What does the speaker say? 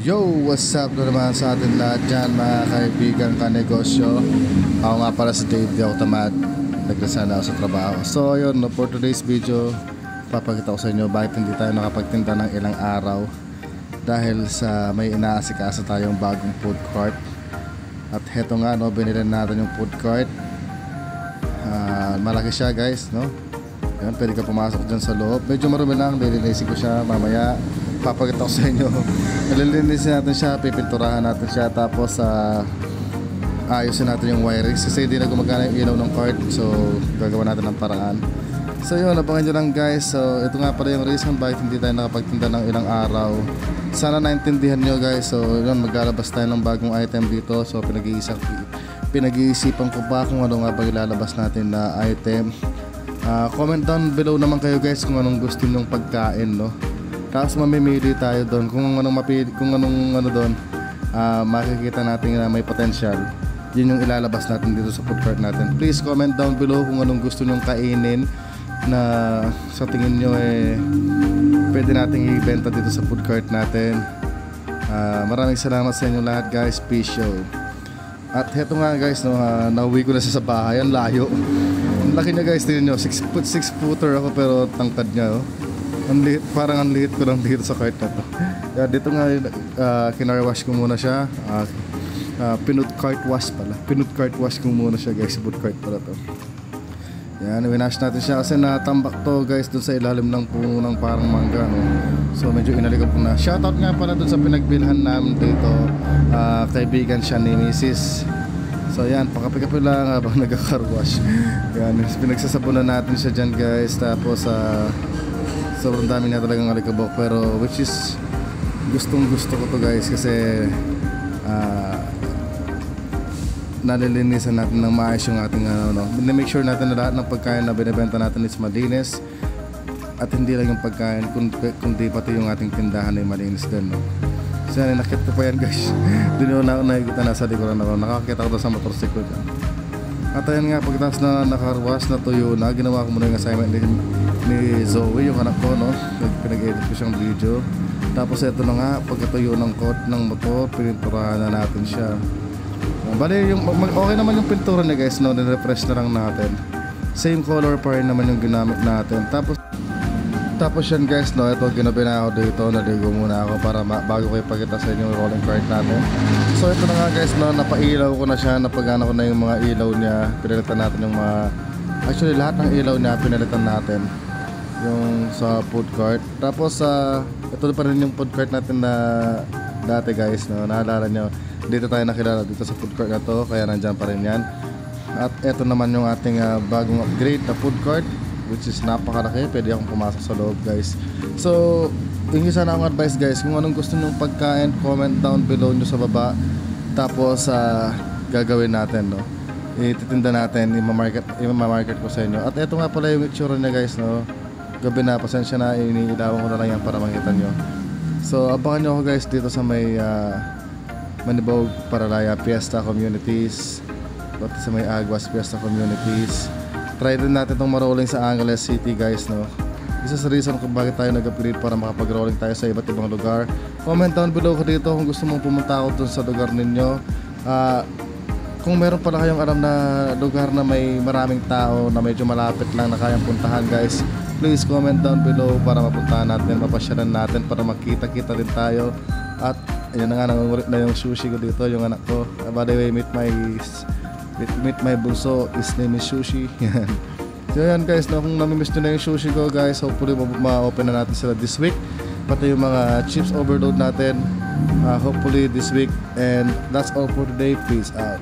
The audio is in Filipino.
Yo, what's up na naman sa atin lahat dyan mga kaibigan kanegosyo. Ako nga pala si Dave Di Automat. Nagresign na ako sa trabaho. So yun, no, for today's video papakita ko sa inyo bakit hindi tayo nakapagtinda ng ilang araw. Dahil sa may inaasikaso tayong bagong food court. At heto nga, no, binili natin yung food court. Malaki siya guys, no. Yan, pwede ka pumasok dyan sa loob. Medyo marumi lang, nilinisin ko siya mamaya. Papakita ko sa inyo. Nalilinisin natin siya, pipinturahan natin siya. Tapos ayusin natin yung wiring kasi hindi na gumagana yung ilaw ng cart. So gagawa natin ng paraan. So yun, abangan nyo lang guys. So ito nga pala yung reason bakit hindi tayo nakapagtinda ng ilang araw. Sana naintindihan nyo guys. So yun, maglalabas tayo ng bagong item dito. So pinag-iisipan ko pa kung ano nga ba ilalabas natin na item. Comment down below naman kayo guys kung anong gusto nyong pagkain, no. Tapos mamimili tayo doon kung anong ano doon makikita natin na may potential. Yun yung ilalabas natin dito sa food court natin. Please comment down below kung anong gusto nyong kainin na sa tingin nyo pwede nating ibenta dito sa food court natin. Maraming salamat sa inyo lahat guys. Peace show. At heto nga guys, no, nauwi ko na sa bahay. Ang layo. Ang laki niya guys, tingnan nyo. 6 footer ako pero tangkad niya, oh. Parang ang liit ko lang dito sa cart na to. Dito nga kinarwash ko muna siya. Pinut cart wash pala. Pinut cart wash ko muna siya guys. Food cart pala to. Yan, winash natin siya kasi natambak to guys dun sa ilalim ng puno ng parang mangga, no? So medyo inalikap ko na. Shoutout nga pala dun sa pinagbilhan namin dito. Kaibigan siya ni Mrs. So yan, pakapi-kapi lang habang nagka-car wash. Yan, pinagsasabunan natin siya dyan guys. Tapos sobrang dami na talagang alikabok, pero which is gustong gusto ko to guys kasi nalilinisan natin ng maayos yung ating make sure natin na lahat ng pagkain na binibenta natin is malinis. At hindi lang yung pagkain kundi pati yung ating tindahan ay malinis din, no? So yan, nakita ko pa yan guys. Doon na ako nakikita, nasa likuran ako. Nakakita ko sa motorcycle dyan. At ayan nga, pagkatapos na nakarwas na tuyo na, ginawa ko muna yung assignment ni Zoe, yung anak ko, no? Pinag-edit ko siyang video. Tapos ito na nga, pagkatuyo ng coat ng motor, pininturahan na natin siya. Bali, okay naman yung pintura niya guys, no? Nirefresh na lang natin. Same color pa rin naman yung ginamit natin. Tapos yan guys, no, ito ginabi na ako dito. Naligo muna ako para bago ko ipakita sa inyo yung rolling cart natin. So ito na nga guys, no, napailaw ko na siya. Napagana ko na yung mga ilaw niya. Pinalitan natin yung mga, actually lahat ng ilaw niya pinalitan natin yung sa food court. Tapos ito pa rin yung food court natin na dati guys, no, naalala nyo, dito tayo nakilala dito sa food court na to, kaya nandyan pa rin yan. At ito naman yung ating bagong upgrade na food court, which is napakalaki. Pwede akong pumasok sa loob guys. So yung isa na akong advice guys, kung anong gusto nyong pagkain, comment down below nyo sa baba. Tapos gagawin natin, no, ititinda natin, i-market ko sa inyo. At ito nga pala yung itsura niya guys, no. Gabi na, pasensya na, iniilawan ko na lang yan para makita nyo. So abangan nyo ako guys dito sa may Manibog, Paralaya, Fiesta Communities, at sa may Aguas, Fiesta Communities. Try din natin itong marolling sa Angeles City guys, no. Isa sa reason kung bakit tayo nag-upgrade para makapag-rolling tayo sa iba't ibang lugar. Comment down below ko dito kung gusto mong pumunta ako dun sa lugar ninyo. Kung meron pala kayong alam na lugar na may maraming tao na medyo malapit lang na kayang puntahan guys, please comment down below para mapuntahan natin, mapasyalan natin para makita-kita din tayo. At ayun na nga, nangungulit na yung sushi ko dito, yung anak ko. By the way, meet my bunso, his name is Sushi. So yan guys, no, kung namimiss nyo na yung sushi ko guys, hopefully ma-open na natin sila this week. Pati yung mga chips overload natin, hopefully this week. And that's all for today. Peace out.